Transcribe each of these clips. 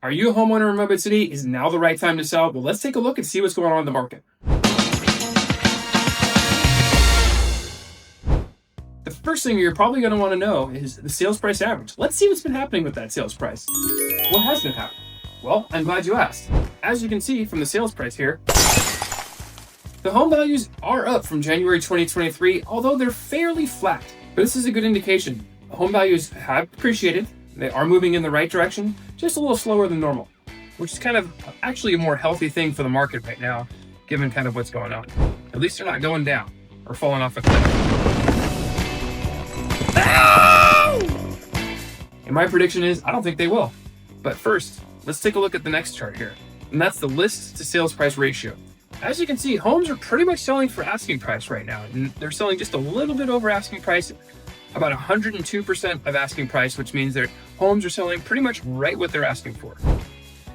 Are you a homeowner in Redwood City? Is now the right time to sell? Well, let's take a look and see what's going on in the market. The first thing you're probably going to want to know is the sales price average. Let's see what's been happening with that sales price. What has been happening? Well, I'm glad you asked. As you can see from the sales price here, the home values are up from January 2023, although they're fairly flat. But this is a good indication. Home values have appreciated. They are moving in the right direction, just a little slower than normal, which is kind of actually a more healthy thing for the market right now, given kind of what's going on. At least they're not going down or falling off a cliff. Ow! And my prediction is I don't think they will. But first, let's take a look at the next chart here. And that's the list to sales price ratio. As you can see, homes are pretty much selling for asking price right now. And they're selling just a little bit over asking price, about 102% of asking price, which means their homes are selling pretty much right what they're asking for.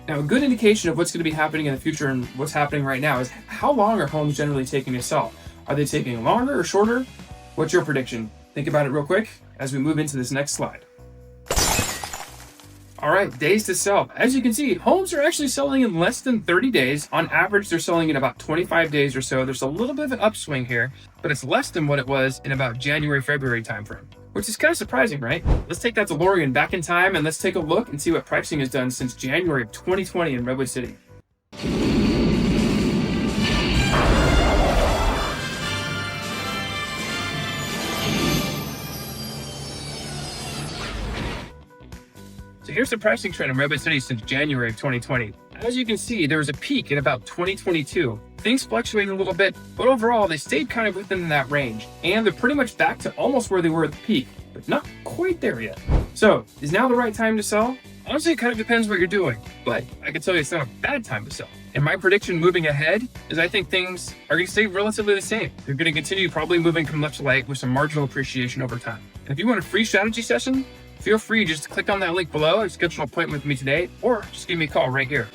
Now, a good indication of what's going to be happening in the future and what's happening right now is how long are homes generally taking to sell? Are they taking longer or shorter? What's your prediction? Think about it real quick as we move into this next slide. All right, days to sell. As you can see, homes are actually selling in less than 30 days. On average, they're selling in about 25 days or so. There's a little bit of an upswing here, but it's less than what it was in about January, February timeframe, which is kind of surprising, right? Let's take that DeLorean back in time and let's take a look and see what pricing has done since January of 2020 in Redwood City. So here's the pricing trend in Redwood City since January of 2020. As you can see, there was a peak in about 2022. Things fluctuated a little bit, but overall, they stayed kind of within that range. And they're pretty much back to almost where they were at the peak, but not quite there yet. So, is now the right time to sell? Honestly, it kind of depends what you're doing, but I can tell you it's not a bad time to sell. And my prediction moving ahead is I think things are going to stay relatively the same. They're going to continue probably moving from left to right with some marginal appreciation over time. And if you want a free strategy session, feel free just to click on that link below and schedule an appointment with me today, or just give me a call right here.